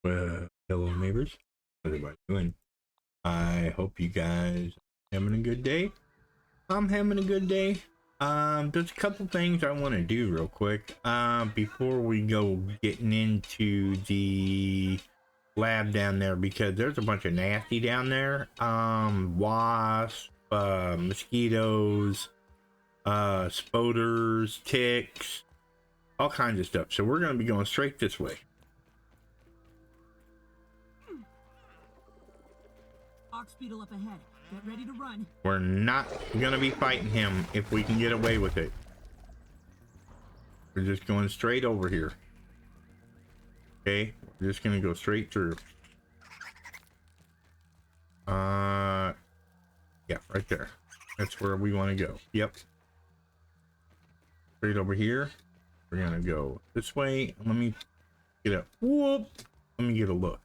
Hello neighbors, how's everybody doing? I hope you guys having a good day. I'm having a good day. There's a couple things I want to do real quick. Before we go getting into the lab down there, because there's a bunch of nasty down there. Wasps, mosquitoes, spoders, ticks, all kinds of stuff. So we're gonna be going straight this way. Ox beetle up ahead. Get ready to run. We're not gonna be fighting him if we can get away with it. We're just going straight over here. Okay, we're just gonna go straight through. Yeah, right there. That's where we want to go. Yep. Straight over here. We're gonna go this way. Let me get a whoop. Let me get a look.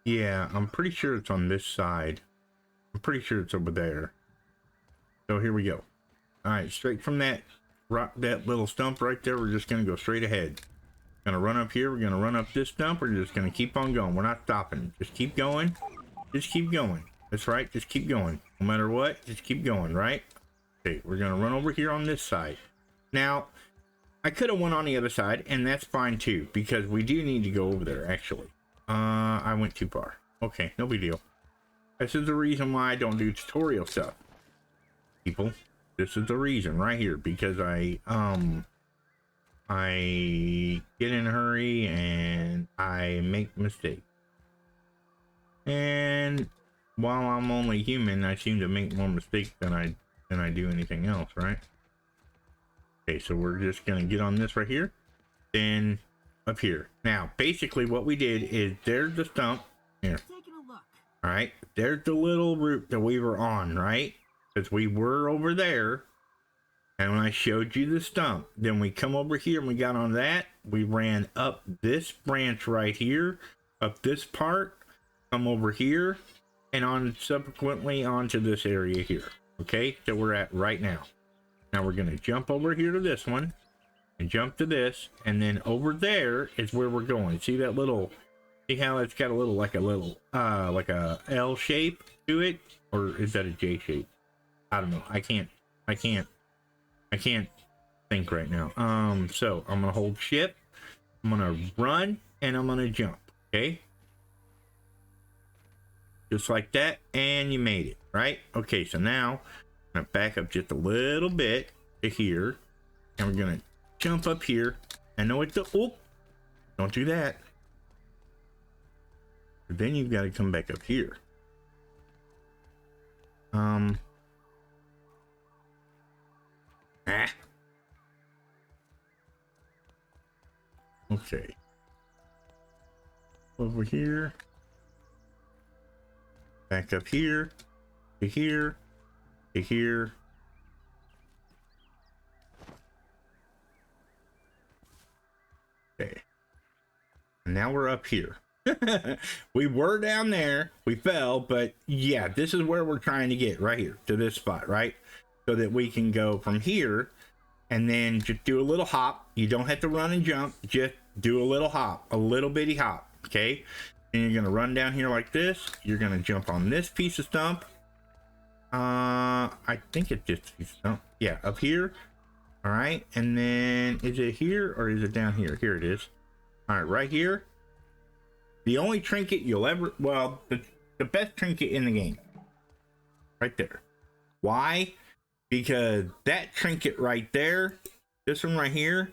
Yeah, I'm pretty sure it's on this side. I'm pretty sure it's over there. So here we go. All right, straight from that little stump right there, we're just gonna go straight ahead. Gonna run up here. We're gonna run up this stump. We're just gonna keep on going. We're not stopping. Just keep going. Just keep going. That's right. Just keep going. No matter what, just keep going. Right? Okay. We're gonna run over here on this side. Now, I could have went on the other side, and that's fine too, because we do need to go over there. Actually, I went too far. Okay, no big deal. This is the reason why I don't do tutorial stuff, people. This is the reason right here, because I get in a hurry and I make mistakes. And while I'm only human, I seem to make more mistakes than I do anything else, right? Okay, so we're just gonna get on this right here, then up here. Now, basically what we did is there's the stump here. Taking a look. All right, there's the little route that we were on, right? Because we were over there. And when I showed you the stump, then we come over here and we got on that. We ran up this branch right here, up this part, come over here, and on subsequently onto this area here. Okay, that we're at right now. Now we're gonna jump over here to this one and jump to this, and then over there is where we're going. See that little, see how it's got a little like a L shape to it, or is that a J shape? I don't know. I can't think right now. So I'm gonna hold shift, I'm gonna run, and I'm gonna jump. Okay, just like that, and you made it, right? Okay, so now I'm gonna back up just a little bit to here, and we're gonna jump up here. I know it's the, oh, don't do that. But then you've got to come back up here. Okay. Over here. Back up here. To here. To here. Okay. And now we're up here. We were down there. We fell, but yeah, this is where we're trying to get, right here to this spot, right? So that we can go from here and then just do a little hop. You don't have to run and jump, just do a little hop, a little bitty hop. Okay, and you're gonna run down here like this. You're gonna jump on this piece of stump. I think it's just a piece of stump. Yeah, up here. All right, and then is it here or is it down here? Here it is. All right, right here. The only trinket you'll ever, well, the best trinket in the game, right there. Why? Because that trinket right there, this one right here,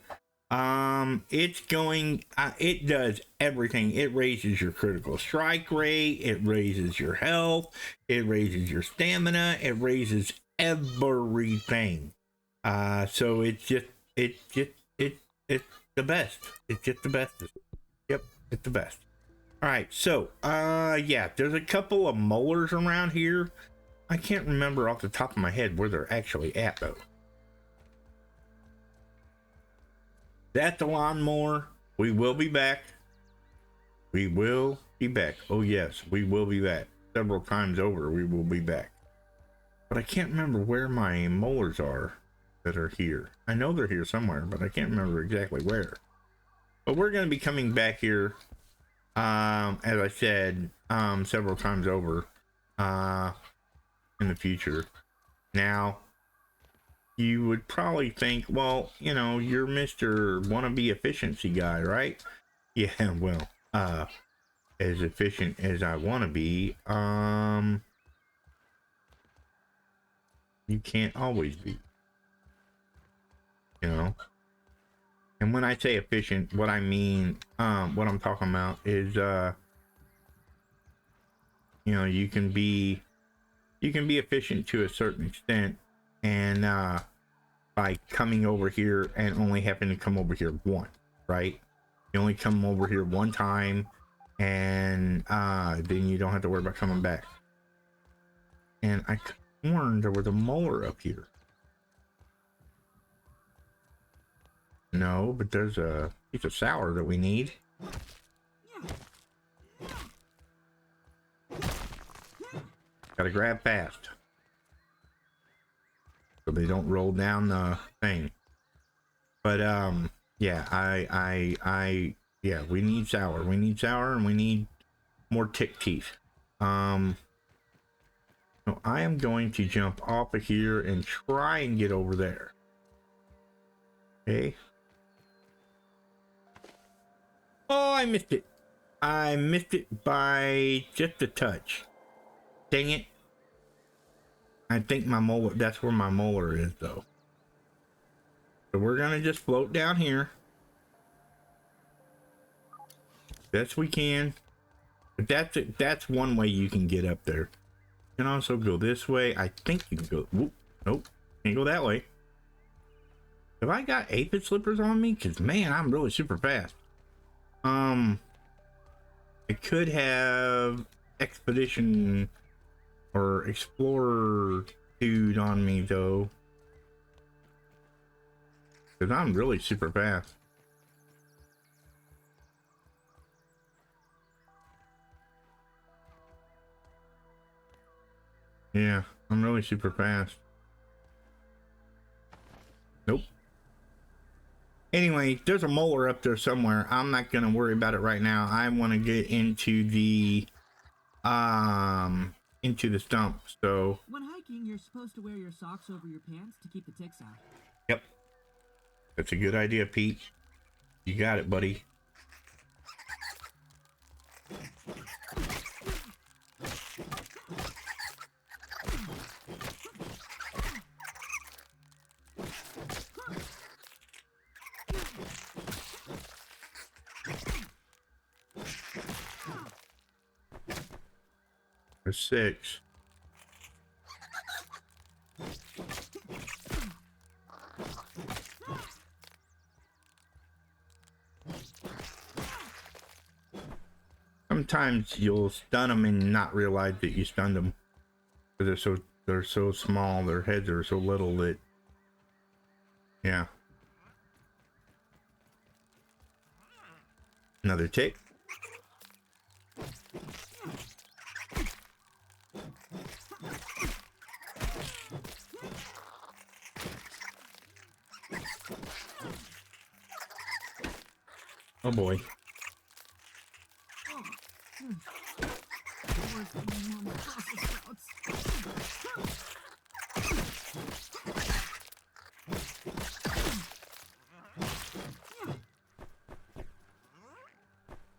it's going, it does everything. It raises your critical strike rate, it raises your health, it raises your stamina, it raises everything. So it's the best. It's just the best. Yep, it's the best. All right, so yeah, there's a couple of molars around here. I can't remember off the top of my head where they're actually at though. That's the lawnmower. We will be back. We will be back. Oh yes, we will be back. Several times over, we will be back. But I can't remember where my molars are that are here. I know they're here somewhere, but I can't remember exactly where. But we're going to be coming back here, as I said, several times over, in the future. Now, you would probably think, well, you know, you're Mr. Wannabe Efficiency guy, right? Yeah, well, as efficient as I want to be, you can't always be, you know. And when I say efficient, what I mean, what I'm talking about is, you know, you can be efficient to a certain extent, and by coming over here and only having to come over here once, right? You only come over here one time, and then you don't have to worry about coming back. And I warned there was a molar up here. No, but there's a piece of sour that we need. Gotta grab fast so they don't roll down the thing. But yeah, yeah, we need sour. We need sour, and we need more tick teeth. So I am going to jump off of here and try and get over there. Okay. Oh, I missed it. I missed it by just a touch. Dang it. I think my molar, that's where my molar is though. So we're gonna just float down here. Best we can. But that's it. That's one way you can get up there. You can also go this way. I think you can go, whoop, nope, can't go that way. Have I got aphid slippers on me? Cause man, I'm really super fast. I could have expedition or explorer dude on me though, because I'm really super fast. Yeah, I'm really super fast. Nope. Anyway, there's a molar up there somewhere. I'm not gonna worry about it right now. I want to get into the stump. So When hiking, you're supposed to wear your socks over your pants to keep the ticks out. yep, that's a good idea, Pete. You got it, buddy. There's 6. Sometimes you'll stun them and not realize that you stunned them, because they're so small. Their heads are so little that, yeah. Another tick. Oh boy.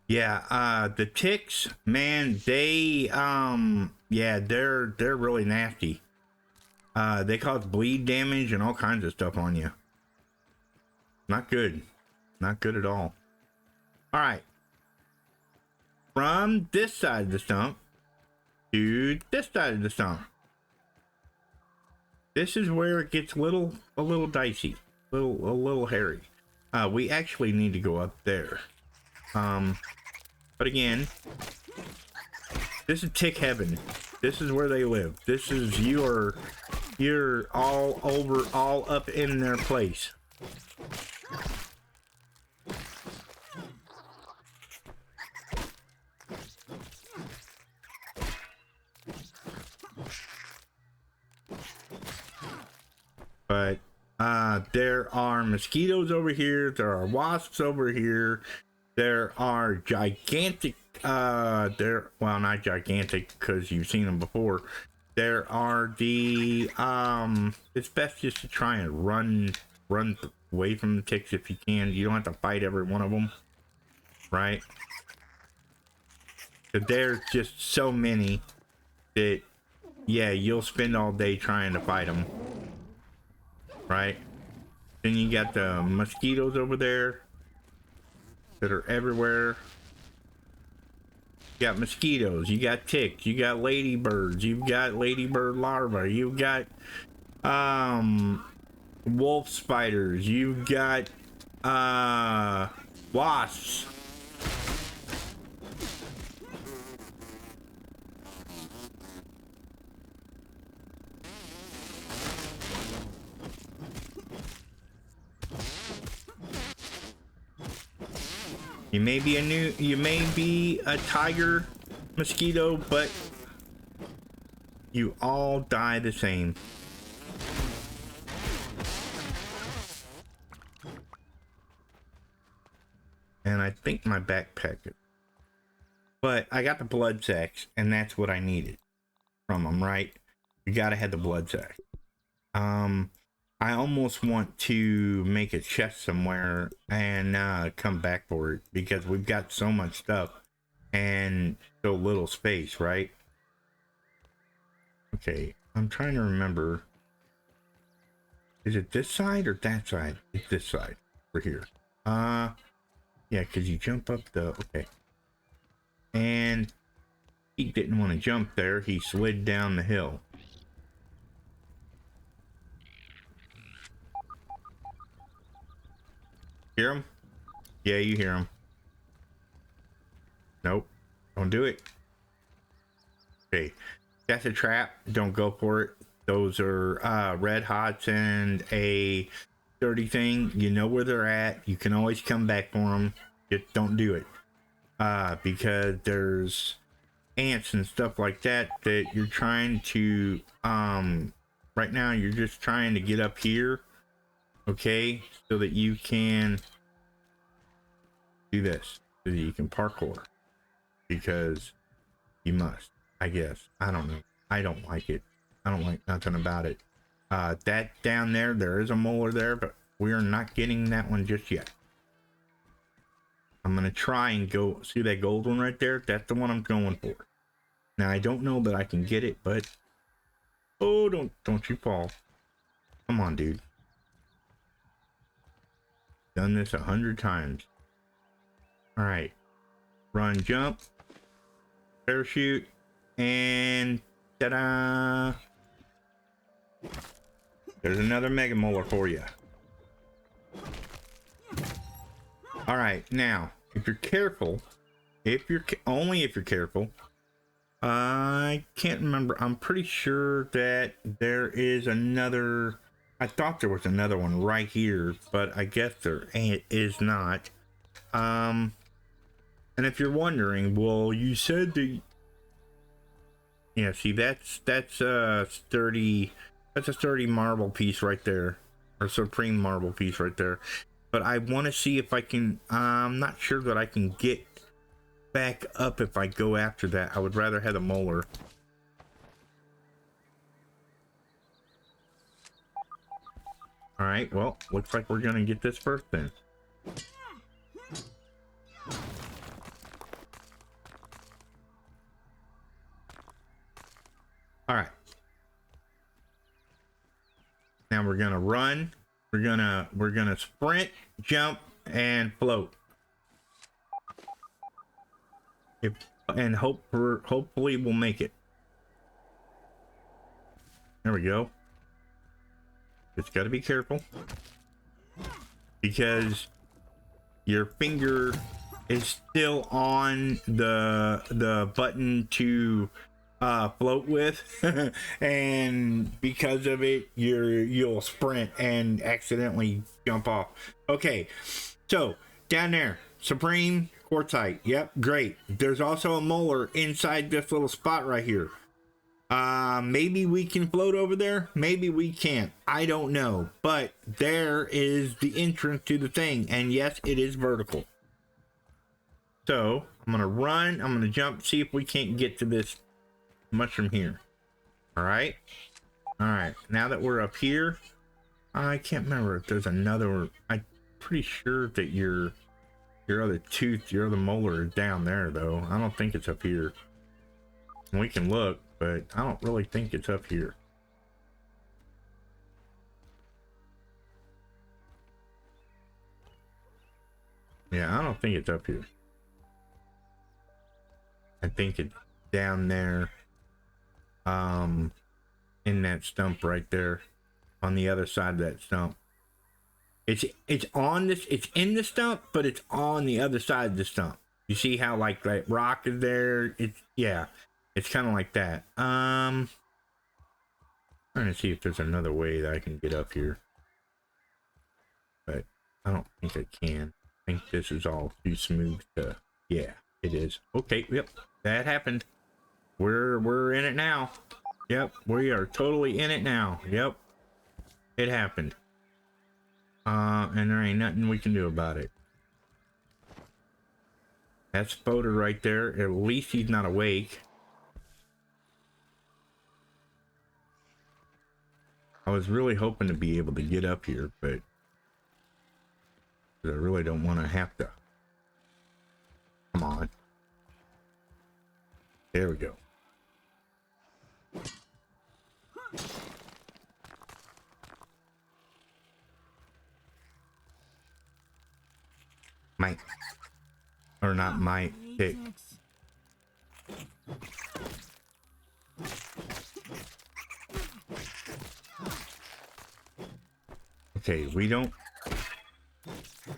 Yeah, the ticks, man, they yeah, they're really nasty. They cause bleed damage and all kinds of stuff on you. Not good. Not good at all. All right. From this side of the stump to this side of the stump. This is where it gets a little dicey, a little hairy. We actually need to go up there. But again, this is tick heaven. This is where they live. This is you're all over, all up in their place. But There are mosquitoes over here. There are wasps over here. There are gigantic, well, not gigantic because you've seen them before. There are the, it's best just to try and run away from the ticks if you can. You don't have to fight every one of them, right? But there's just so many that, yeah, you'll spend all day trying to fight them, right? Then you got the mosquitoes over there that are everywhere. You got mosquitoes, you got ticks, you got ladybirds, you've got ladybird larvae, you've got wolf spiders, you've got wasps. You may be a tiger mosquito, but you all die the same. And I think my backpack, but I got the blood sacks, and that's what I needed from them, right? You gotta have the blood sack. I almost want to make a chest somewhere and come back for it because we've got so much stuff and so little space, right? Okay, I'm trying to remember. Is it this side or that side? It's this side. We're here. Yeah, because you jump up the... Okay. And he didn't want to jump there. He slid down the hill. Hear him? Yeah, you hear him. Nope. Don't do it. Okay. That's a trap. Don't go for it. Those are red hots and a dirty thing. You know where they're at. You can always come back for them. Just don't do it. Because there's ants and stuff like that that you're trying to right now you're just trying to get up here, okay, so that you can do this, so that you can parkour, because you must, I guess. I don't know. I don't like it. I don't like nothing about it. That down there is a molar there, but we're not getting that one just yet. I'm gonna try and go see that gold one right there. That's the one I'm going for. Now I don't know that I can get it, but oh, don't you fall. Come on, dude. Done this 100 times. All right, run, jump, parachute, and ta-da! There's another mega molar for you. All right, now if you're careful, only if you're careful. I can't remember. I'm pretty sure that there is another. I thought there was another one right here, but I guess there is not. And if you're wondering, well, you said that. Yeah, see, that's a sturdy marble piece right there, or supreme marble piece right there. But I want to see if I can. I'm not sure that I can get back up if I go after that. I would rather have a molar. All right, well, looks like we're gonna get this first then. All right, now we're gonna run, we're gonna sprint, jump, and float. And hopefully we'll make it. There we go. Just got to be careful, because your finger is still on the button to float with, and because of it, you'll sprint and accidentally jump off. Okay, so down there, supreme quartzite. Yep, great. There's also a molar inside this little spot right here. Maybe we can float over there. Maybe we can't. I don't know. But there is the entrance to the thing. And yes, it is vertical. So I'm going to run. I'm going to jump. See if we can't get to this mushroom here. All right. All right. Now that we're up here, I can't remember if there's another. I'm pretty sure that your other tooth, your other molar is down there, though. I don't think it's up here. We can look, but I don't really think it's up here. Yeah, I don't think it's up here. I think it's down there, in that stump right there, on the other side of that stump. It's on this, it's in the stump, but it's on the other side of the stump. You see how like that rock is there? It's, yeah, it's kind of like that. Trying to see if there's another way that I can get up here, but I don't think I can. I think this is all too smooth to, yeah, it is. Okay, yep, that happened. We're in it now. Yep, we are totally in it now. Yep, it happened. And there ain't nothing we can do about it. That's Spoder right there. At least he's not awake. I was really hoping to be able to get up here, but I really don't want to have to. Come on. There we go. Might. Or not might. Tick. Okay, we don't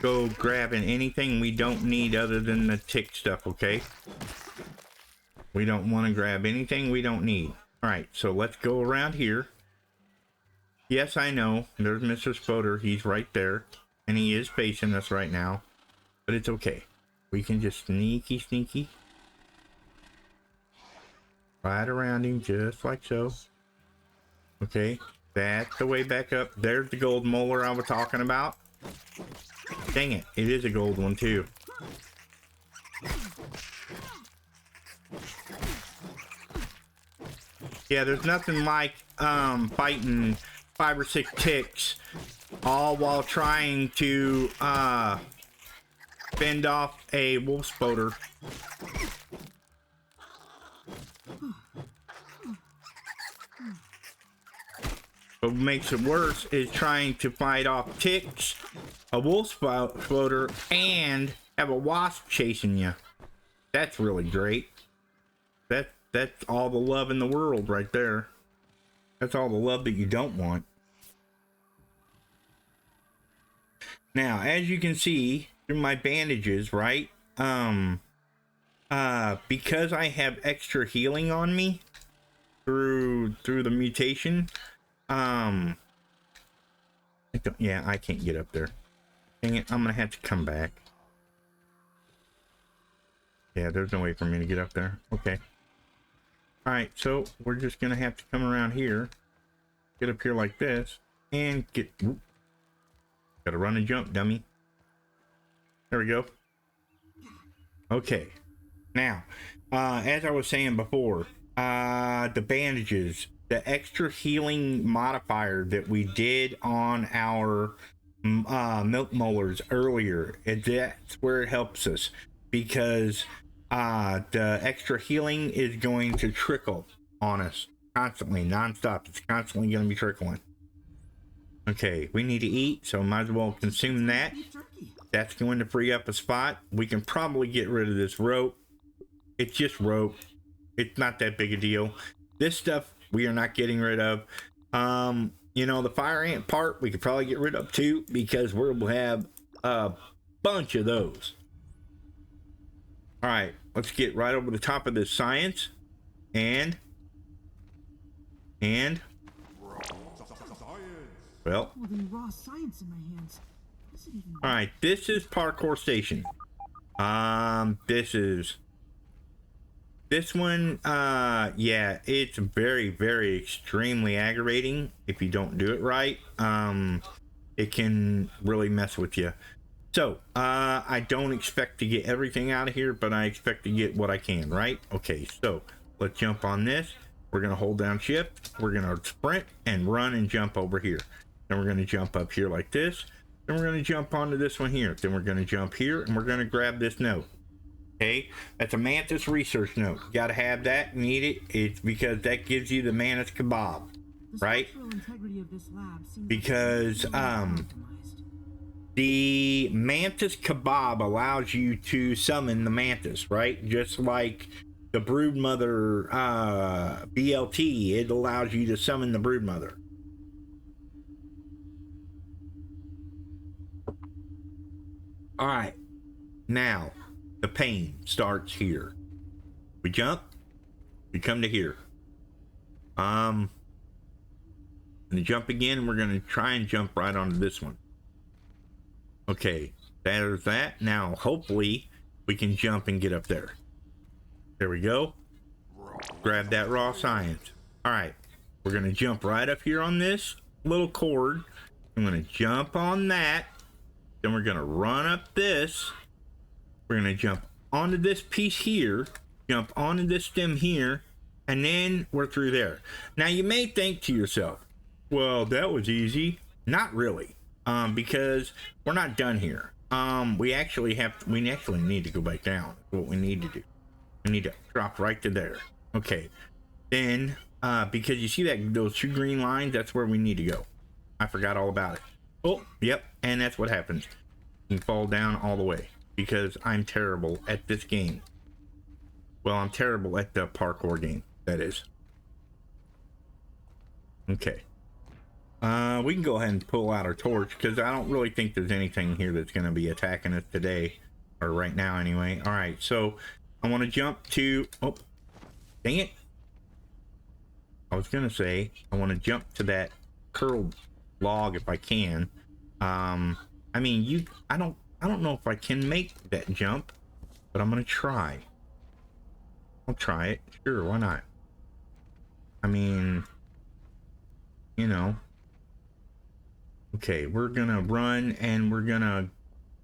go grabbing anything we don't need other than the tick stuff, okay? We don't want to grab anything we don't need. Alright, so let's go around here. Yes, I know. There's Mr. Spoder. He's right there. And he is facing us right now. But it's okay. We can just sneaky. Right around him just like so. Okay. That's the way back up. There's the gold molar I was talking about. Dang it. It is a gold one too. Yeah, there's nothing like fighting 5 or 6 ticks all while trying to fend off a wolf spoder. What makes it worse is trying to fight off ticks, a wolf spoder, and have a wasp chasing you. That's really great. That's all the love in the world right there. That's all the love that you don't want. Now, as you can see through my bandages, right? Because I have extra healing on me through the mutation. Yeah, I can't get up there. Dang it, I'm gonna have to come back. Yeah, there's no way for me to get up there. Okay. Alright, so we're just gonna have to come around here, get up here like this, and get... Whoop. Gotta run and jump, dummy. There we go. Okay. Now, as I was saying before, the bandages, the extra healing modifier that we did on our milk molars earlier, that's where it helps us, because the extra healing is going to trickle on us constantly, non-stop. It's constantly going to be trickling. Okay, we need to eat, so might as well consume that. That's going to free up a spot. We can probably get rid of this rope. It's just rope. It's not that big a deal. This stuff we are not getting rid of. You know, the fire ant part we could probably get rid of too, because we'll have a bunch of those. All right, let's get right over the top of this science. And well, raw science in my hands. All right, this is parkour station. This is This one, yeah, it's very, very extremely aggravating if you don't do it right. It can really mess with you. So, I don't expect to get everything out of here, but I expect to get what I can, right? Okay, so let's jump on this. We're going to hold down shift. We're going to sprint and run and jump over here. Then we're going to jump up here like this. Then we're going to jump onto this one here. Then we're going to jump here and we're going to grab this note. Okay, that's a mantis research note. You got to have that. You need it. It's because that gives you the mantis kebab, right? Because the mantis kebab allows you to summon the mantis, right? Just like the broodmother BLT, it allows you to summon the broodmother. All right, now the pain starts here. We jump, we come to here. And jump again, we're gonna try and jump right onto this one. Okay, there's that. Now hopefully we can jump and get up there. There we go. Grab that raw science. All right, we're gonna jump right up here on this little cord. I'm gonna jump on that. Then we're gonna run up this. We're gonna jump onto this piece here, jump onto this stem here, and then we're through there. Now you may think to yourself, well, that was easy. Not really, because we're not done here. We actually need to go back down. What we need to do, we need to drop right to there. Okay, then because you see that those two green lines, that's where we need to go. I forgot all about it. Oh, yep, and that's what happens. You fall down all the way because I'm terrible at this game. Well, I'm terrible at the parkour game, that is. Okay. We can go ahead and pull out our torch because I don't really think there's anything here that's going to be attacking us today, or right now anyway. All right, so I want to jump to, oh, dang it. I was going to say I want to jump to that curled log if I can. I mean, I don't know if I can make that jump, but I'm going to try. I'll try it. Sure, why not? I mean, you know. Okay, we're gonna run and we're gonna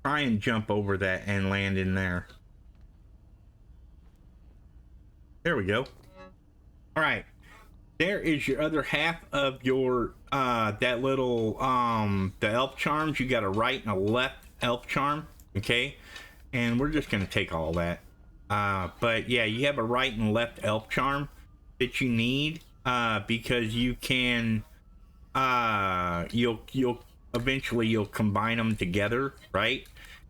try and jump over that and land in there. There we go. All right, there is your other half of your that little the elf charms. You got a right and a left elf charm. Okay, and we're just gonna take all that. But yeah, you have a right and left elf charm that you need because you can you'll eventually combine them together, right?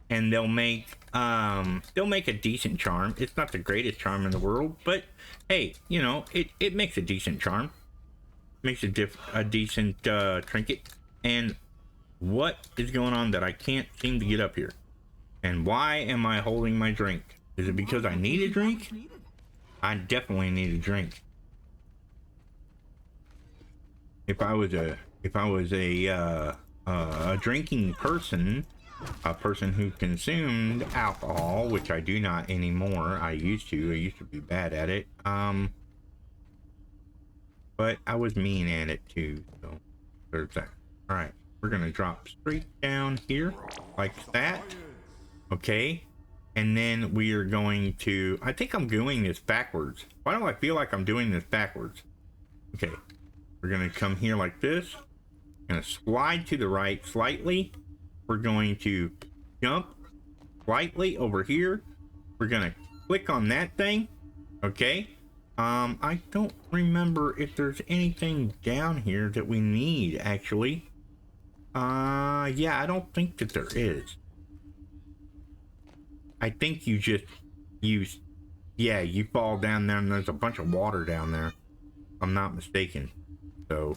And they'll make a decent charm. It's not the greatest charm in the world, but hey, you know, it makes a decent charm. Makes a decent trinket. And what is going on that I can't seem to get up here? And why am I holding my drink? Is it because I need a drink? I definitely need a drink. If I was a drinking person, a person who consumed alcohol, which I do not anymore. I used to be bad at it. But I was mean at it too. So there's that. All right, we're gonna drop straight down here like that. Okay, and then we are going to. I think I'm doing this backwards. Why do I feel like I'm doing this backwards? Okay. We're going to come here like this. Going to slide to the right slightly. We're going to jump slightly over here. We're going to click on that thing. Okay. I don't remember if there's anything down here that we need actually. Yeah, I don't think that there is. I think you just use, yeah, you fall down there and there's a bunch of water down there. If I'm not mistaken. So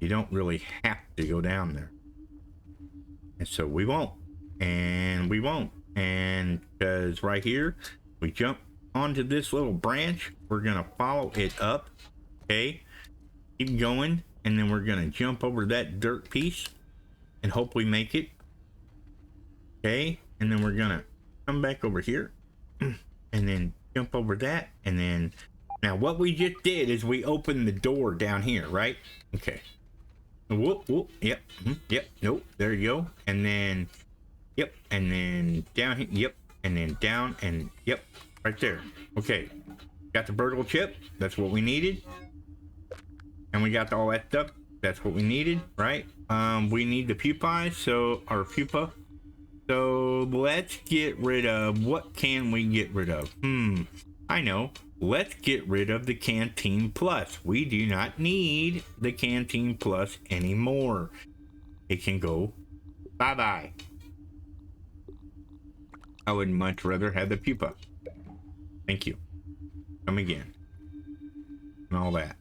you don't really have to go down there. And so we won't. And we won't. And because right here, we jump onto this little branch. We're going to follow it up. Okay. Keep going. And then we're going to jump over that dirt piece and hope we make it. Okay. And then we're going to come back over here and then jump over that, and then now what we just did is we opened the door down here, right? Okay. Whoop, whoop, yep, yep, nope, there you go. And then, yep, and then down here, yep, and then down, and yep, right there. Okay, got the vertical chip, that's what we needed. And we got all that stuff, that's what we needed, right? We need the pupae, so, our pupa. So let's get rid of, what can we get rid of? I know. Let's get rid of the Canteen Plus. We do not need the Canteen Plus anymore. It can go bye-bye. I would much rather have the pupa. Thank you. Come again. And all that.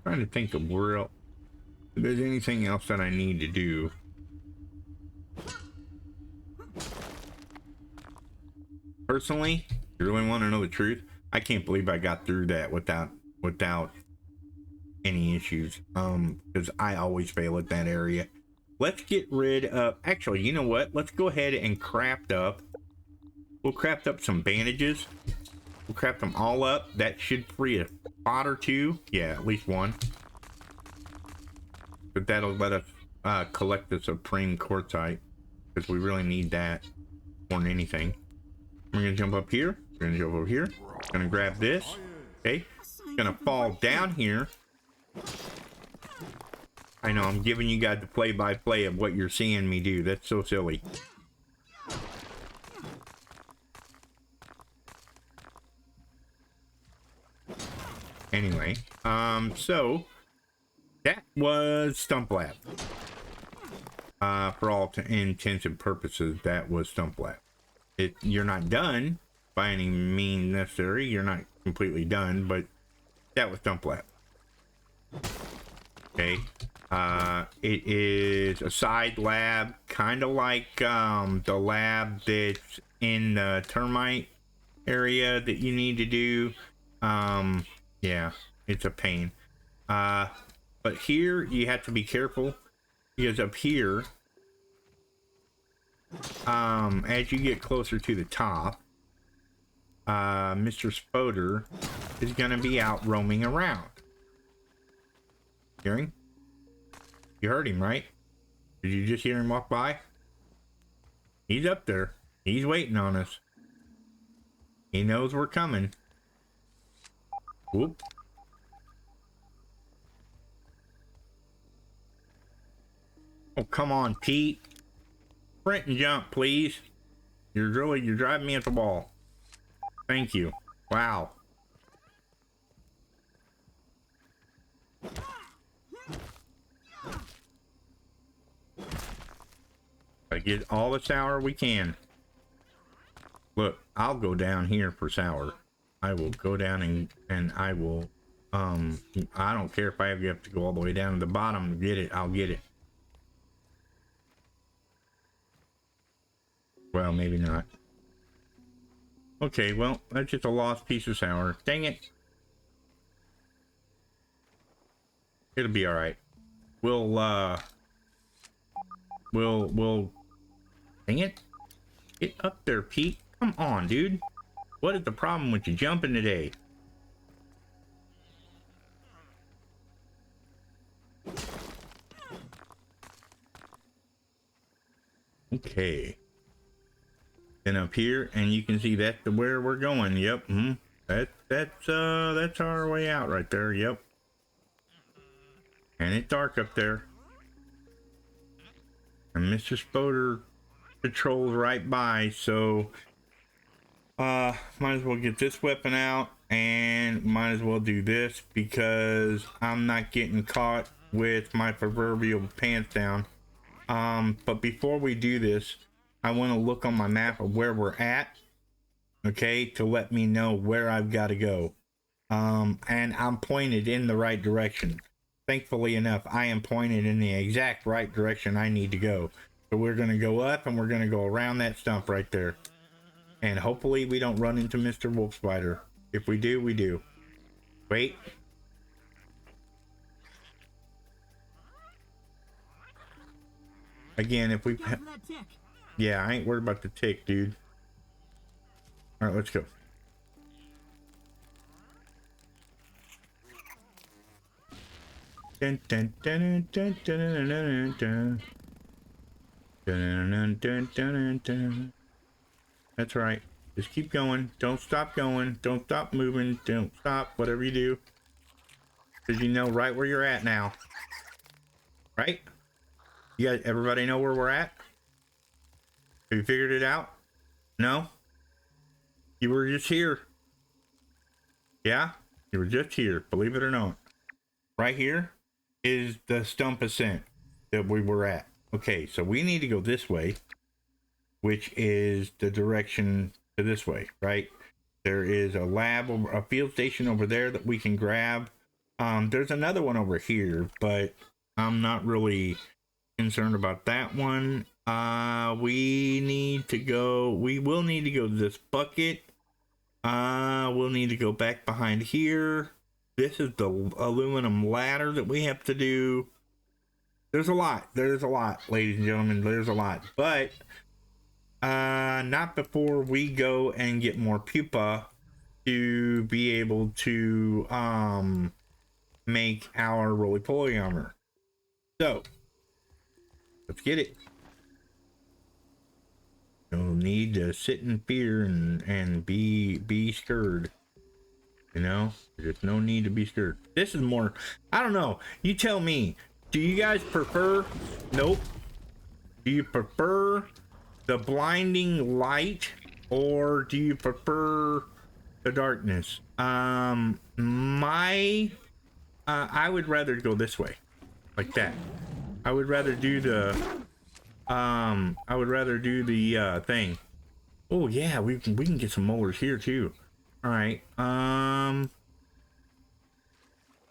Trying to think of where else, if there's anything else that I need to do. Personally, you really want to know the truth? I can't believe I got through that without any issues. Because I always fail at that area. Let's get rid of, actually, you know what? Let's go ahead and craft up. We'll craft up some bandages. We'll craft them all up. That should free a spot or two. Yeah, at least one. But that'll let us collect the Supreme Quartzite, because we really need that more than anything. We're gonna jump up here. We're gonna jump over here. Gonna grab this. Okay. Gonna fall down here. I know, I'm giving you guys the play-by-play of what you're seeing me do. That's so silly. Anyway, so that was Stump Lab. For all intents and purposes, that was Stump Lab. You're not done by any means necessary. You're not completely done, but that was Stump Lab. Okay. It is a side lab, kind of like the lab that's in the termite area that you need to do. Yeah, it's a pain. But here you have to be careful, because up here, as you get closer to the top, Mr. Spoder is gonna be out roaming around. Hearing? You heard him, right? Did you just hear him walk by? He's up there. He's waiting on us. He knows we're coming. Whoop. Oh, come on, Pete. Sprint and jump, please. You're driving me at the wall. Thank you. Wow. Gotta get all the sour we can. Look, I'll go down here for sour. I will go down and I will, I don't care if I have to go all the way down to the bottom to get it, I'll get it. Well, maybe not. Okay, well, that's just a lost piece of sour. Dang it. It'll be alright. We'll, dang it. Get up there, Pete. Come on, dude. What is the problem with you jumping today? Okay. Then up here, and you can see that's where we're going. Yep. That's our way out right there. Yep. And it's dark up there. And Mr. Spoder patrols right by, so might as well get this weapon out, and might as well do this, because I'm not getting caught with my proverbial pants down. But before we do this, I want to look on my map of where we're at, okay, to let me know where I've got to go. And I'm pointed in the right direction. Thankfully enough, I am pointed in the exact right direction I need to go. So we're going to go up, and we're going to go around that stump right there. And hopefully we don't run into Mr. Wolf Spider. If we do, we do. Wait. Again, if we... Look out for that tick. Yeah, I ain't worried about the tick, dude. All right, let's go. Dun, dun, dun, dun, dun, dun, dun, dun. Dun, dun, dun, dun, dun. That's right. Just keep going. Don't stop going. Don't stop moving. Don't stop. Whatever you do. Because you know right where you're at now. Right? You guys, everybody know where we're at? Have you figured it out? No? You were just here. Yeah? You were just here. Believe it or not. Right here is the stump ascent that we were at. Okay, so we need to go this way, which is the direction to this way, right? There is a lab, a field station over there that we can grab. There's another one over here, but I'm not really concerned about that one. We will need to go to this bucket. We'll need to go back behind here. This is the aluminum ladder that we have to do. There's a lot, ladies and gentlemen, there's a lot, but not before we go and get more pupa to be able to make our roly-poly armor. So let's get it. You'll need to sit in fear and be scared. You know, there's no need to be scared. This is more, I don't know, you tell me. Do you guys prefer, nope, do you prefer the blinding light or do you prefer the darkness? I would rather go this way, like that. I would rather do the thing. Oh yeah, we can get some molars here too. All right,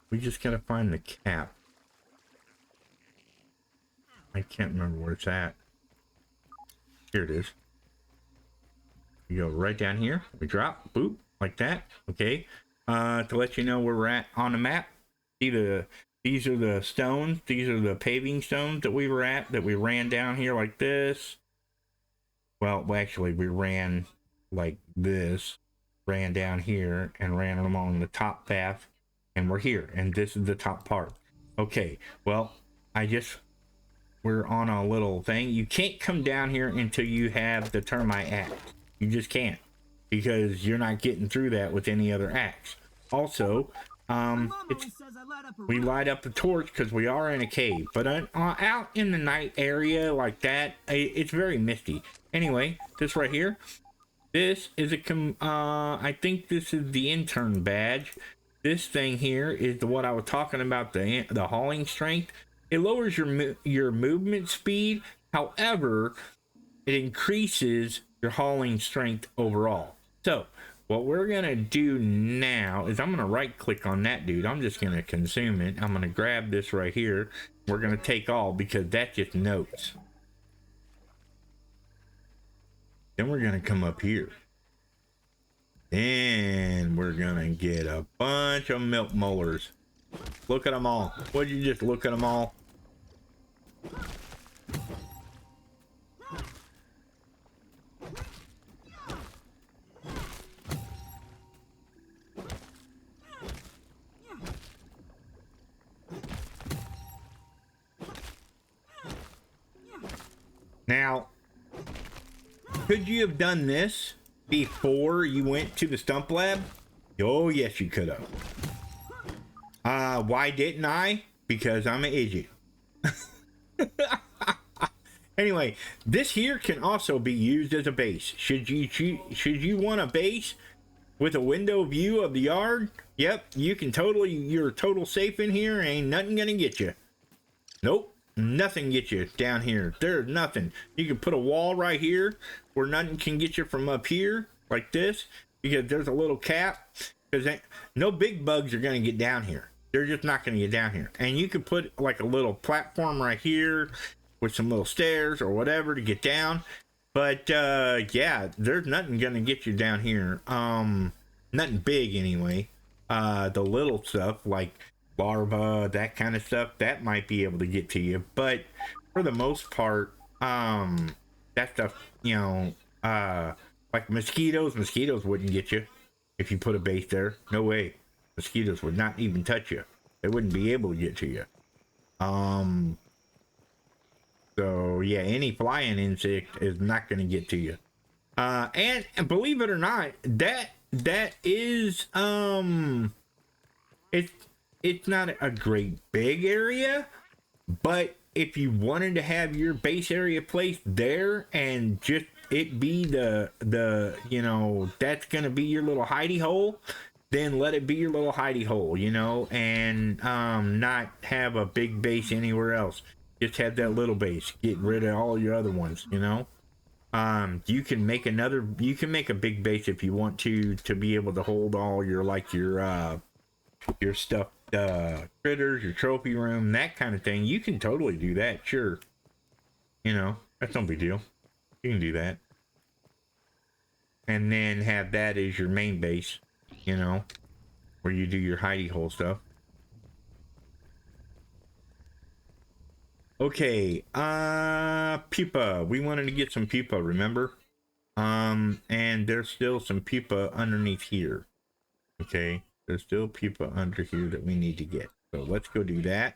we just gotta find the cap. I can't remember where it's at. Here it is. You go right down here. We drop, boop, like that. Okay. To let you know where we're at on the map. See these are the stones. These are the paving stones that we were at. That we ran down here like this. Well, actually, we ran like this. Ran down here and ran along the top path, and we're here. And this is the top part. Okay. Well, we're on a little thing. You can't come down here until you have the termite axe. You just can't, because you're not getting through that with any other axe. Also, we light up the torch because we are in a cave, but out in the night area like that, it's very misty. Anyway, this right here, this is I think this is the intern badge. This thing here is what I was talking about, the hauling strength. It lowers your movement speed. However, it increases your hauling strength overall. So what we're gonna do now is I'm gonna right click on that dude. I'm just gonna consume it. I'm gonna grab this right here. We're gonna take all because that's just notes. Then we're gonna come up here. Then we're gonna get a bunch of milk molars. Look at them all. Would you just look at them all? Now, could you have done this before you went to the stump lab? Oh, yes, you could have. Why didn't I? Because I'm an idiot. Anyway, this here can also be used as a base. Should you want a base with a window view of the yard? Yep, you're total safe in here. Ain't nothing gonna get you. Nope, nothing get you down here. There's nothing. You can put a wall right here where nothing can get you from up here like this, because there's a little cap. Because no big bugs are gonna get down here. They're just not gonna get down here. And you could put like a little platform right here with some little stairs or whatever to get down. But yeah, there's nothing gonna get you down here. Nothing big anyway. The little stuff like larva, that kind of stuff, that might be able to get to you, but for the most part, that stuff, you know, like mosquitoes wouldn't get you if you put a base there. No way. Mosquitoes would not even touch you. They wouldn't be able to get to you. So yeah, any flying insect is not going to get to you. And believe it or not, that is it's not a great big area, but if you wanted to have your base area placed there and just it be the you know, that's gonna be your little hidey hole, then let it be your little hidey hole, you know, and not have a big base anywhere else. Just have that little base. Get rid of all your other ones, you know. You can make a big base if you want to be able to hold all your, like, your stuffed critters, your trophy room, that kind of thing. You can totally do that, sure. You know, that's no big deal. You can do that. And then have that as your main base, you know, where you do your hidey hole stuff. Okay, pupa. We wanted to get some pupa, remember? And there's still some pupa underneath here. Okay, there's still pupa under here that we need to get. So let's go do that.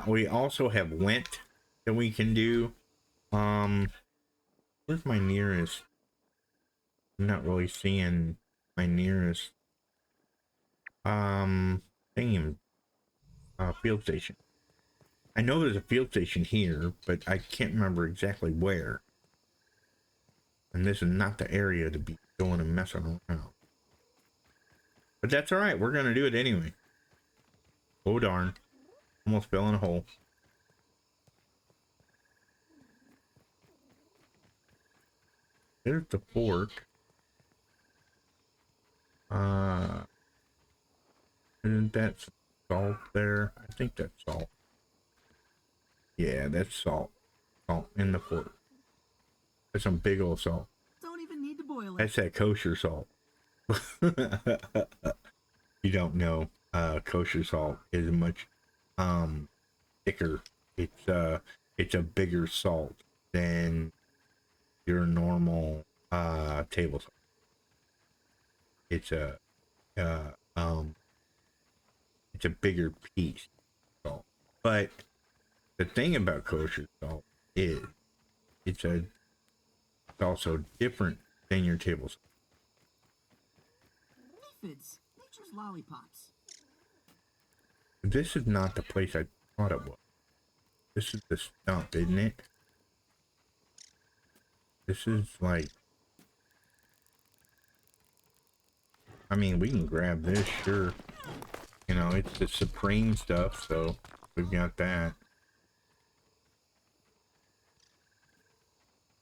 We also have lint that we can do. Where's my nearest? I'm not really seeing my nearest thing, field station. I know there's a field station here, but I can't remember exactly where. And this is not the area to be going and messing around. But that's alright, we're gonna do it anyway. Oh darn. Almost fell in a hole. There's the fork. Isn't that salt there? I think that's salt. Yeah, that's salt. Salt in the fork. That's some big old salt. Don't even need to boil it. That's that kosher salt. You don't know, kosher salt is much thicker. It's a bigger salt than your normal table salt. It's a bigger piece of salt. But the thing about kosher salt is it's also different than your table salt. Aphids, nature's lollipops. This is not the place I thought it was. This is the stump, isn't it? This is like, I mean, we can grab this, sure. You know, it's the supreme stuff, so we've got that.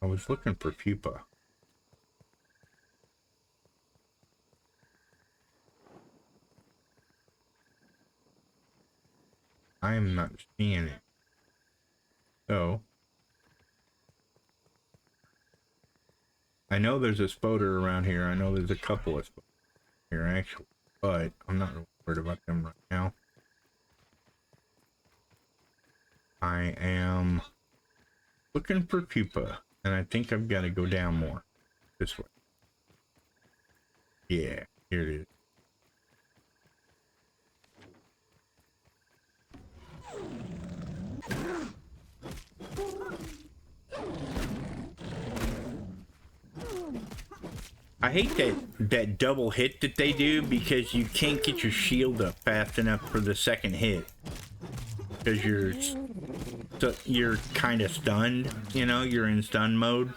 I was looking for pupa. I am not seeing it. So, I know there's a spoder around here. I know there's a couple of spoders here actually, but I'm not worried about them right now. I am looking for pupa, and I think I've got to go down more this way. Yeah, here it is. I hate that double hit that they do, because you can't get your shield up fast enough for the second hit, because you're kind of stunned, you know, you're in stun mode,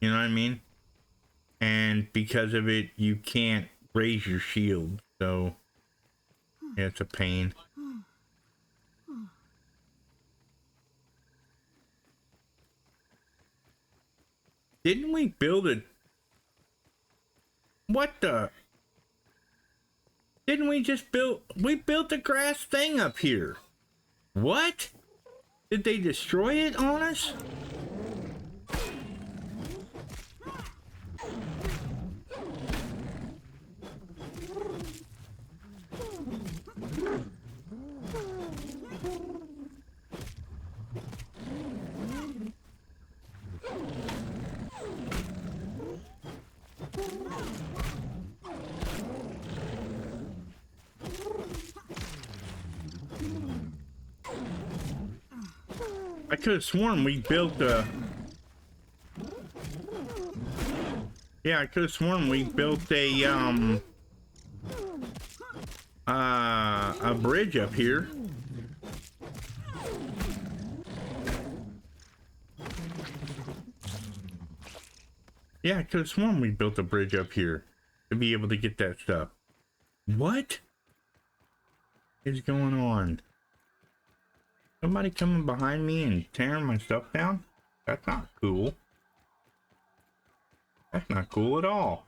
you know what I mean? And because of it, you can't raise your shield, so yeah, it's a pain. Didn't we build a... What the... Didn't we just build... We built a grass thing up here. What? Did they destroy it on us? I could have sworn we built a... Yeah, I could have sworn we built a bridge up here. Yeah, I could have sworn we built a bridge up here to be able to get that stuff. What is going on? Somebody coming behind me and tearing my stuff down? That's not cool. That's not cool at all.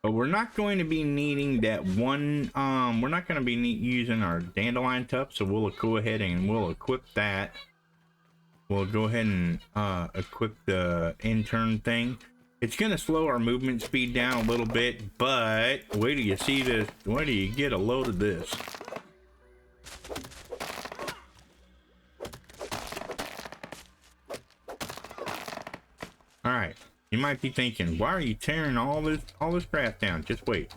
But we're not going to be needing that one, we're not going to be using our dandelion tuft, so we'll go ahead and we'll equip that. We'll go ahead and equip the intern thing. It's going to slow our movement speed down a little bit, but wait till you see this. Wait till you get a load of this. All right. You might be thinking, why are you tearing all this grass down? Just wait.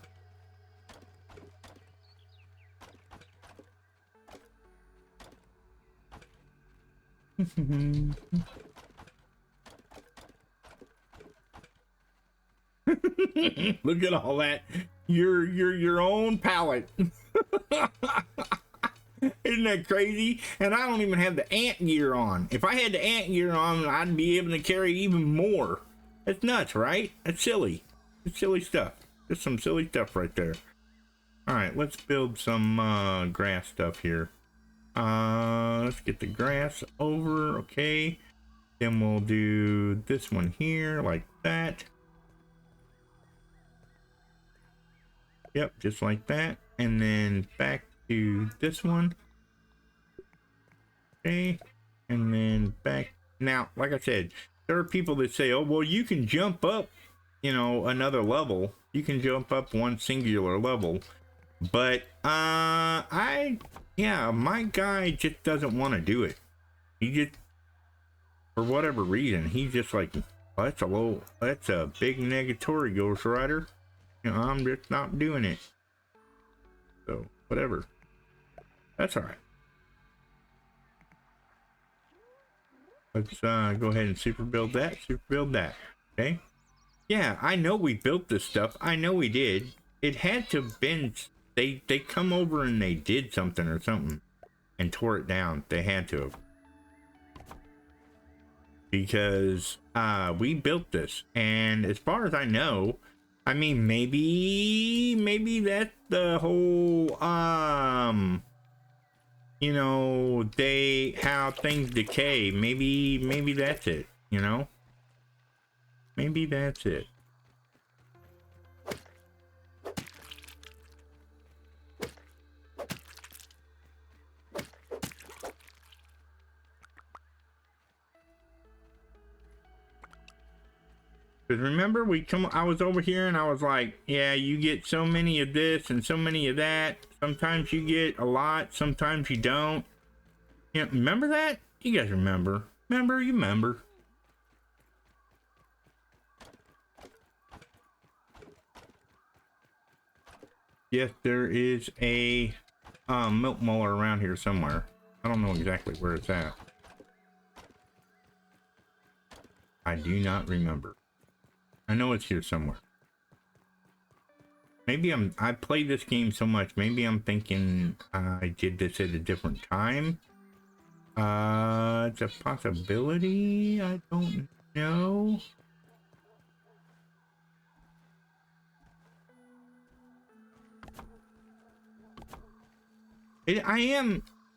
Look at all that. You're your own pallet. Isn't that crazy? And I don't even have the ant gear on. If I had the ant gear on, I'd be able to carry even more. That's nuts, right? That's silly. It's silly stuff. Just some silly stuff right there. Alright, let's build some grass stuff here. Let's get the grass over. Okay. Then we'll do this one here like that. Yep, just like that. And then back to this one. Okay. And then back. Now, like I said, there are people that say, oh, well, you can jump up, you know, another level. You can jump up one singular level. But, yeah, my guy just doesn't want to do it. He just, for whatever reason, he's just like, well, that's a big negatory, Ghost Rider. You know, I'm just not doing it. So, whatever. That's all right. Let's go ahead and super build that. Okay. Yeah, I know we built this stuff. I know we did. It had to have been, they come over and they did something or something and tore it down. They had to have. Because we built this, and as far as I know, I mean, maybe that's the whole you know, how things decay. Maybe that's it, you know? Maybe that's it. Because remember, I was over here and I was like, yeah, you get so many of this and so many of that. Sometimes you get a lot, sometimes you don't. You know, remember that? You guys remember? You remember. Yes, there is a milk molar around here somewhere. I don't know exactly where it's at. I do not remember. I know it's here somewhere. Maybe I played this game so much, maybe I'm thinking I did this at a different time. It's a possibility. I don't know.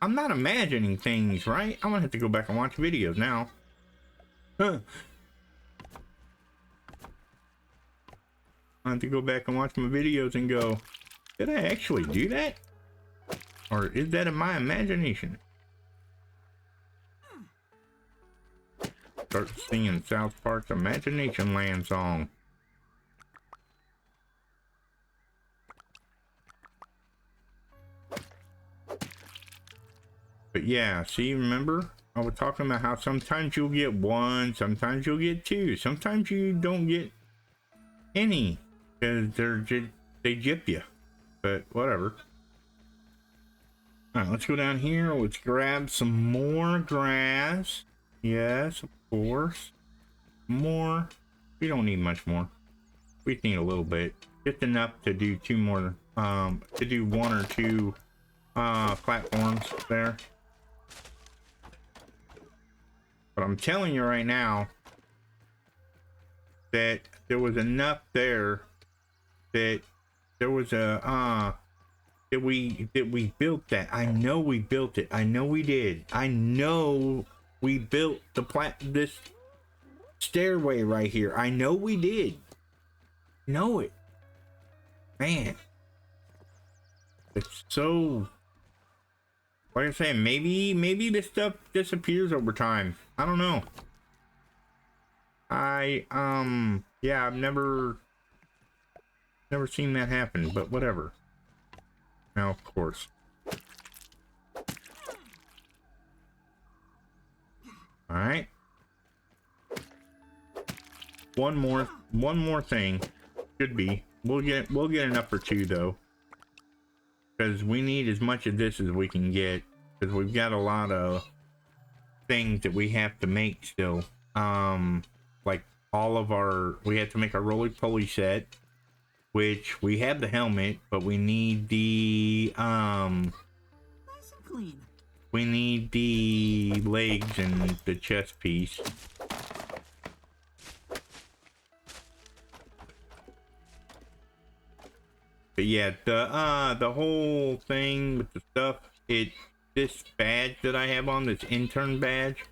I'm not imagining things, right? I'm gonna have to go back and watch videos now. Huh. I have to go back and watch my videos and go, did I actually do that? Or is that in my imagination? Start singing South Park's Imagination Land song. But yeah, see, remember? I was talking about how sometimes you'll get one, sometimes you'll get two, sometimes you don't get any. Because they jip you. But whatever. All right, let's go down here. Let's grab some more grass. Yes, of course. More. We don't need much more. We need a little bit. Just enough to do two more, to do one or two platforms there. But I'm telling you right now that there was enough there that there was a that we built that. I know we built it. I know we did. I know we built this stairway right here. I know we did. Know it. Man. It's so, like I said, maybe this stuff disappears over time. I don't know. Yeah, I've never seen that happen, but whatever. Now, of course. All right. One more thing. Should be. We'll get enough for two though. Because we need as much of this as we can get. Because we've got a lot of things that we have to make still. Like all of we have to make a roly-poly set. Which we have the helmet, but we need the Nice and clean. we need the legs and the chest piece. But yeah, the whole thing with the stuff, this badge that I have on, this intern badge,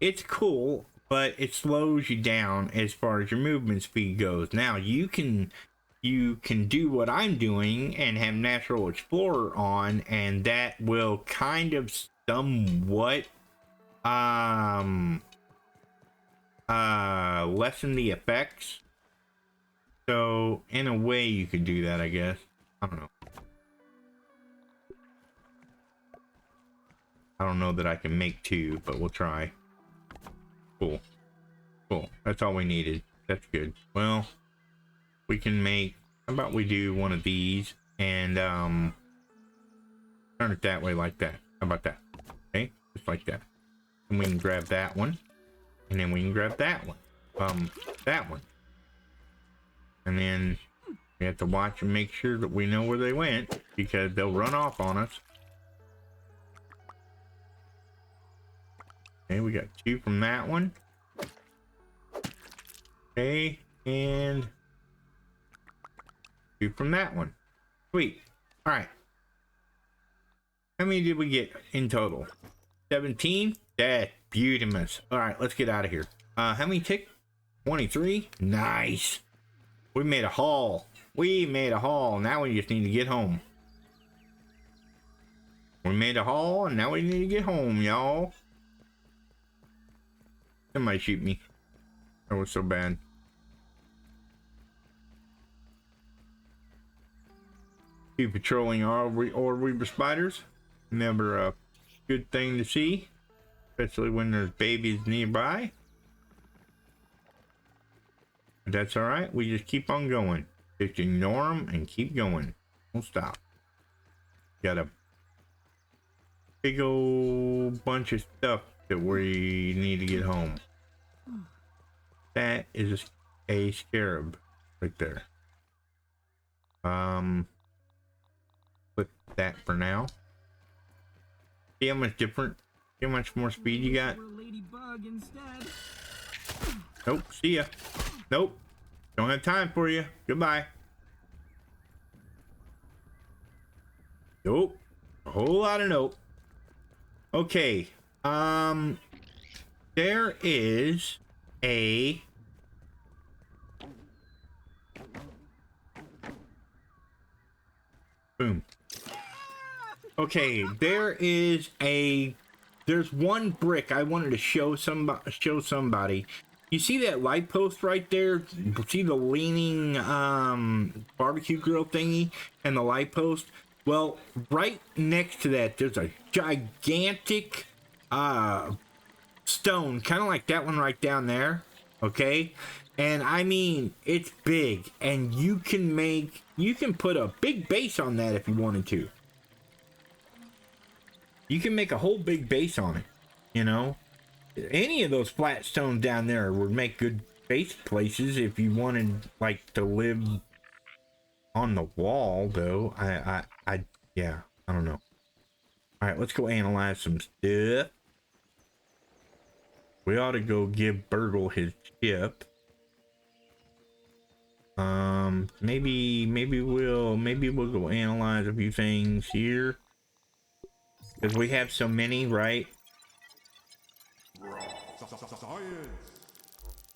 it's cool, but it slows you down as far as your movement speed goes. Now you can do what I'm doing and have Natural Explorer on, and that will kind of somewhat lessen the effects. So in a way you could do that, I guess. I don't know. I don't know that I can make two, but we'll try. Cool. That's all we needed. That's good. Well, we can make, how about we do one of these and turn it that way, like that. How about that? Okay, just like that. And we can grab that one, and then we can grab that one. That one. And then we have to watch and make sure that we know where they went, because they'll run off on us. Okay, we got two from that one. Okay, and two from that one. Sweet. All right. How many did we get in total? 17? That's beautiful. All right, let's get out of here. How many tick? 23? Nice. We made a haul. We made a haul. Now we just need to get home. We made a haul, and now we need to get home, y'all. Somebody shoot me. That was so bad. Keep patrolling our Reaper spiders. Never a good thing to see, especially when there's babies nearby. But that's all right. We just keep on going. Just ignore them and keep going. Don't stop. Got a big old bunch of stuff that we need to get home. That is a scarab right there. Put that for now. See how much different, see how much more speed you got? Ladybug instead. Nope, see ya. Nope, don't have time for you. Goodbye. Nope, a whole lot of nope. Okay, there is a boom. Okay, there's one brick I wanted to show somebody. You see that light post right there? See the leaning barbecue grill thingy and the light post? Well, right next to that, there's a gigantic stone, kind of like that one right down there. Okay, and I mean, it's big, and you can put a big base on that if you wanted to. You can make a whole big base on it, you know. Any of those flat stones down there would make good base places if you wanted, like, to live on the wall, though. Yeah, I don't know. All right, let's go analyze some stuff. We ought to go give Burgle his chip. Maybe we'll go analyze a few things here, because we have so many, right?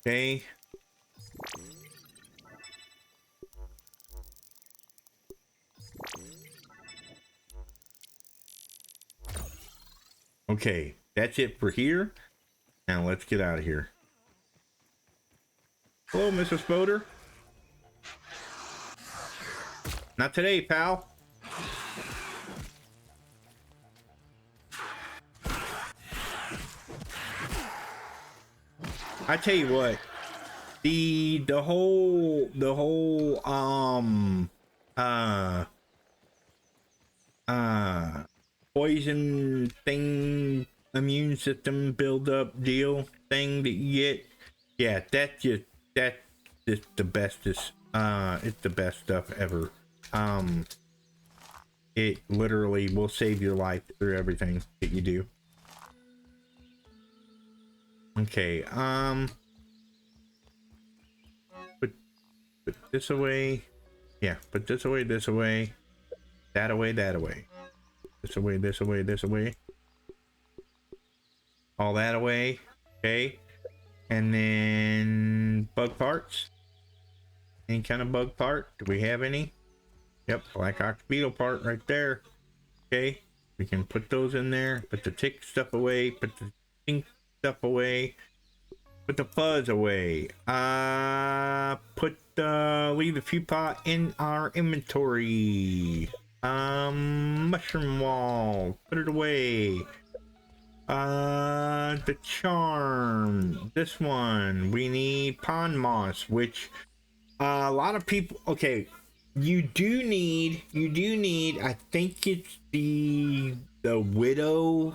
Okay. Okay, that's it for here. Now let's get out of here. Hello, Mr. Spoder. Not today, pal. I tell you what, the whole poison thing, immune system build up deal thing that you get, yeah, that's just the bestest. It's the best stuff ever. It literally will save your life through everything that you do. Okay, put this away. Yeah, put this away, that away, that away, this away, this away, all that away. Okay, and then bug parts. Any kind of bug part? Do we have any? Yep, black ox beetle part right there. Okay, we can put those in there. Put the tick stuff away. Put the stink stuff away. Put the fuzz away. Leave the pupa in our inventory. Mushroom wall. Put it away. The charm. This one. We need pond moss, which a lot of people. Okay, you do need. I think it's the widow.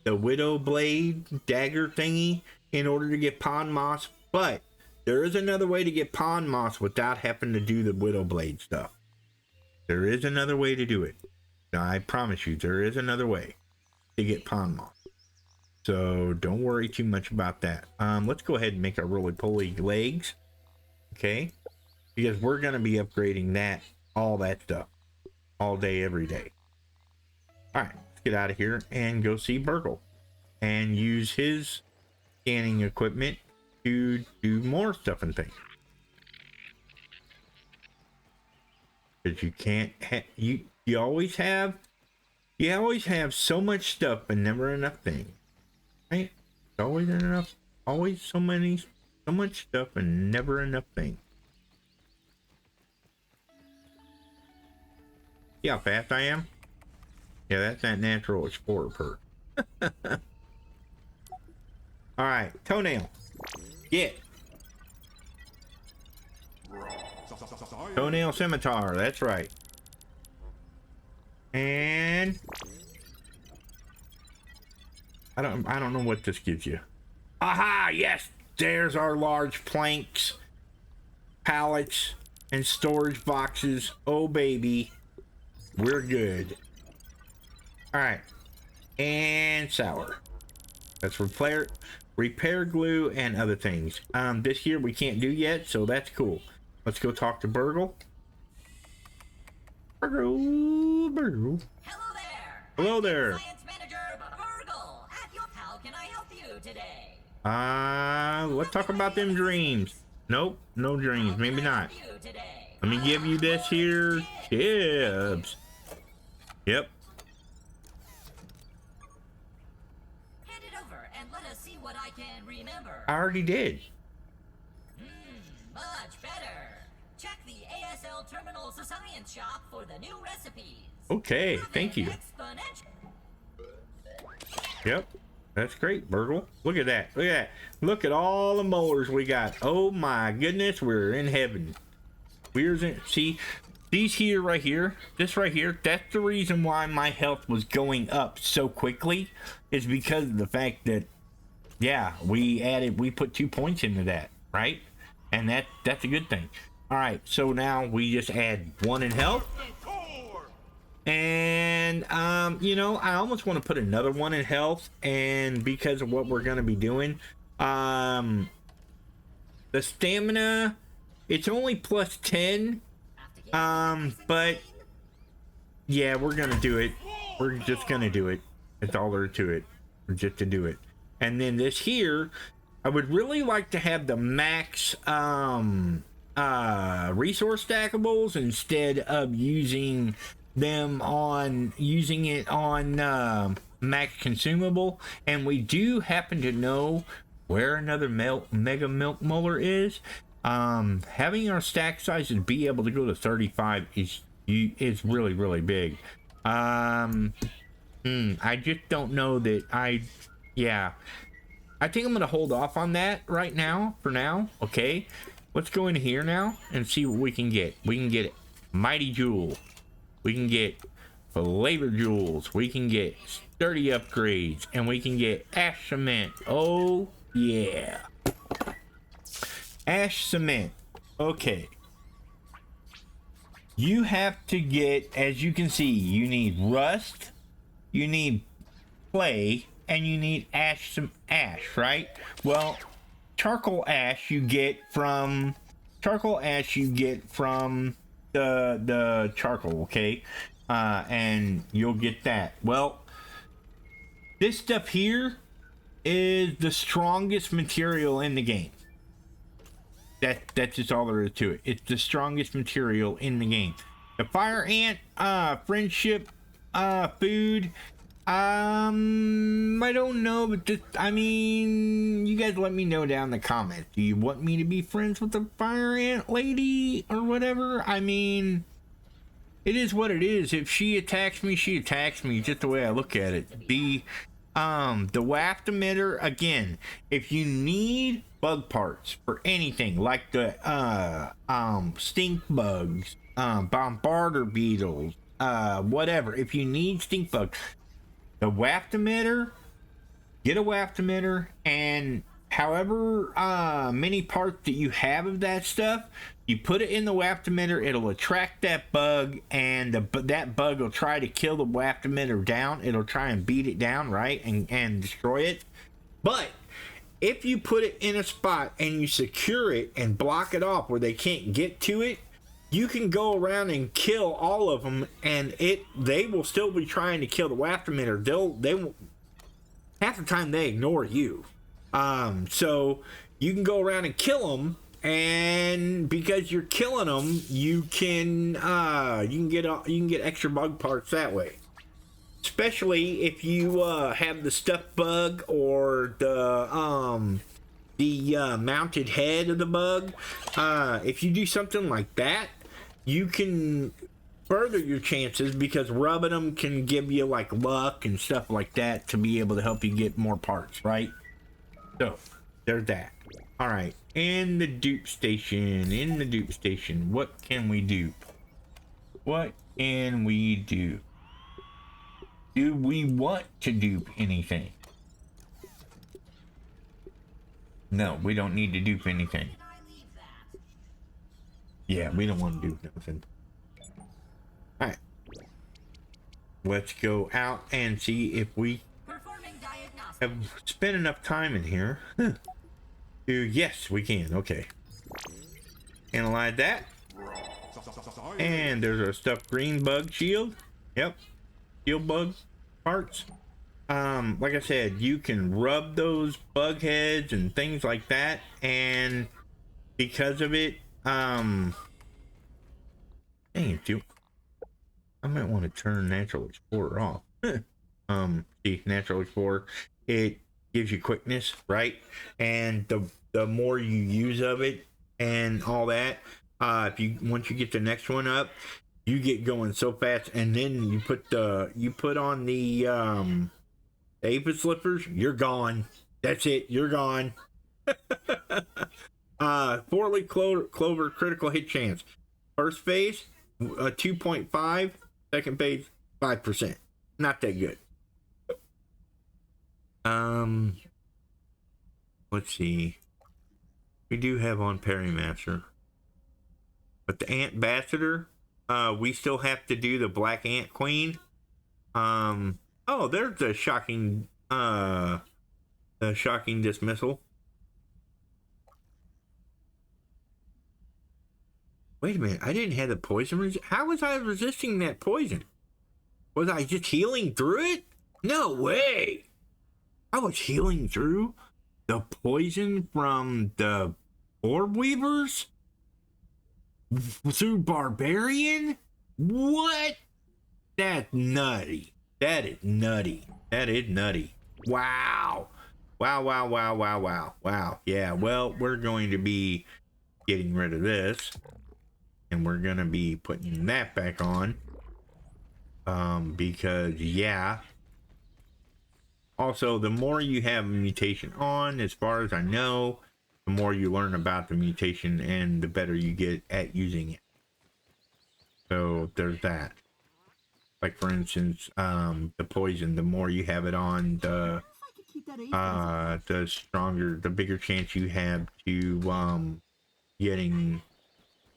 The widow blade dagger thingy in order to get pond moss, but there is another way to get pond moss without having to do the widow blade stuff. There is another way to do it. I promise you, there is another way to get pond moss. So don't worry too much about that. Let's go ahead and make our roly-poly legs. Okay, because we're gonna be upgrading all that stuff, all day, every day. All right. Get out of here and go see Burgle and use his scanning equipment to do more stuff and things, because you can't you always have so much stuff but never enough things, right? Always enough, always so much stuff and never enough things. See how fast I am? Yeah, that's that natural explorer perk. All right, toenail. Get. Toenail scimitar. That's right. And I don't know what this gives you. Aha! Yes, there's our large planks, pallets, and storage boxes. Oh baby, we're good. All right, and sour. That's repair glue and other things. This here we can't do yet, so that's cool. Let's go talk to Burgle. Burgle. Hello there. Hello there. Science Manager Burgle. How can I help you today? Let's talk about them dreams. Nope, no dreams. Maybe not. Let me give you this here chips. Yep. I already did. Much better. Check the ASL Terminal Science Shop for the new recipes. Okay, thank you. Yep, that's great, Burgle. Look at that. Look at that. Look at all the molars we got. Oh my goodness, we're in heaven. See, these here, right here, this right here, that's the reason why my health was going up so quickly, is because of the fact that, yeah, we put 2 points into that, right? And that's a good thing. All right, so now we just add 1 in health. And, you know, I almost want to put another 1 in health, and because of what we're going to be doing, the stamina, it's only plus 10, but, yeah, we're going to do it. We're just going to do it. That's all there to it. We're just to do it. And then this here, I would really like to have the max, resource stackables instead of using it on max consumable. And we do happen to know where another mega milk molar is. Having our stack sizes be able to go to 35 is really, really big. I just don't know that I think I'm gonna hold off on that right now for now. Okay, let's go in here now and see what we can get. We can get mighty jewel, we can get flavor jewels, we can get sturdy upgrades, and we can get ash cement. Oh yeah, ash cement. Okay, you have to get, as you can see, you need rust, you need clay, and you need ash, right? Well, charcoal ash you get from the charcoal, okay? And you'll get that. Well, this stuff here is the strongest material in the game. That's just all there is to it. It's the strongest material in the game. The fire ant, friendship, food, I don't know, but just, I mean, you guys let me know down in the comments. Do you want me to be friends with the fire ant lady or whatever? I mean, it is what it is. If she attacks me, she attacks me, just the way I look at it. The waft emitter, again, if you need bug parts for anything, like the, stink bugs, bombarder beetles, whatever, if you need stink bugs, the waft emitter, get a waft emitter, and however many parts that you have of that stuff, you put it in the waft emitter, it'll attract that bug, and that bug will try to kill the waft emitter down. It'll try and beat it down, right, and destroy it. But if you put it in a spot and you secure it and block it off where they can't get to it, you can go around and kill all of them, and they will still be trying to kill the waft emitter. They will, half the time they ignore you. So you can go around and kill them, and because you're killing them, you can get extra bug parts that way. Especially if you have the stuff bug or the mounted head of the bug. If you do something like that, you can further your chances, because rubbing them can give you like luck and stuff like that to be able to help you get more parts, right? So there's that. All right, in the dupe station, what can we do? What can we do? Do we want to dupe anything? No, we don't need to dupe anything. Yeah, we don't want to do nothing. Alright. Let's go out and see if we have spent enough time in here. Yes, we can. Okay. Analyze that. And there's our stuffed green bug shield. Yep. Shield bug parts. Like I said, you can rub those bug heads and things like that, and because of it, dang it, dude. I might want to turn Natural Explorer off. See, Natural Explorer, it gives you quickness, right? And the more you use of it and all that, once you get the next one up, you get going so fast, and then you put on the aphid slippers, you're gone. That's it, you're gone. 4-leaf clover critical hit chance. First phase, 2.5. Second base, 5%. Not that good. Let's see. We do have on Perrymaster. But the Ant Ambassador, we still have to do the Black Ant Queen. Oh, there's a shocking dismissal. Wait a minute, I didn't have the poison. How was I resisting that poison? Was I just healing through it? No way! I was healing through the poison from the Orb Weavers? Through Barbarian? What? That's nutty. That is nutty. That is nutty. Wow. Wow. Yeah, well, we're going to be getting rid of this. And we're going to be putting that back on. Because, yeah. Also, the more you have a mutation on, as far as I know, the more you learn about the mutation and the better you get at using it. So, there's that. Like, for instance, the poison, the more you have it on, the stronger, the bigger chance you have to, getting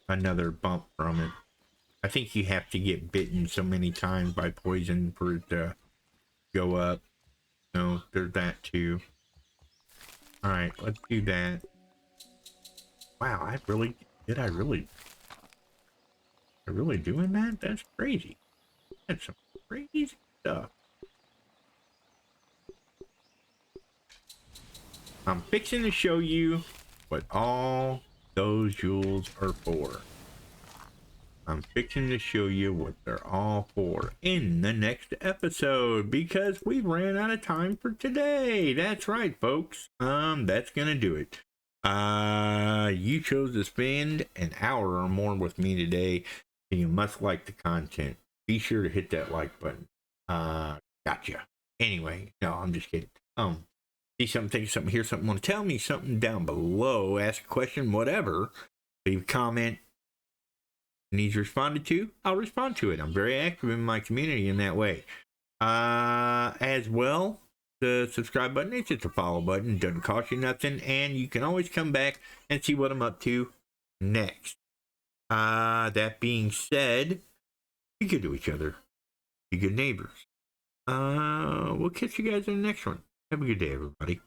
another bump from it. I think you have to get bitten so many times by poison for it to go up. So there's that too. All right, let's do that. Wow, I really doing that? That's crazy. That's some crazy stuff. I'm fixing to show you what all those jewels are for. I'm fixing to show you what they're all for in the next episode because we ran out of time for today. That's right, folks. That's gonna do it. You chose to spend an hour or more with me today, and you must like the content. Be sure to hit that like button. Gotcha. Anyway, no, I'm just kidding. See something, think something, hear something, want to tell me something down below, ask a question, whatever. Leave a comment. Needs responded to, I'll respond to it. I'm very active in my community in that way. As well, the subscribe button, it's just a follow button, doesn't cost you nothing, and you can always come back and see what I'm up to next. That being said, be good to each other. Be good neighbors. We'll catch you guys in the next one. Have a good day, everybody.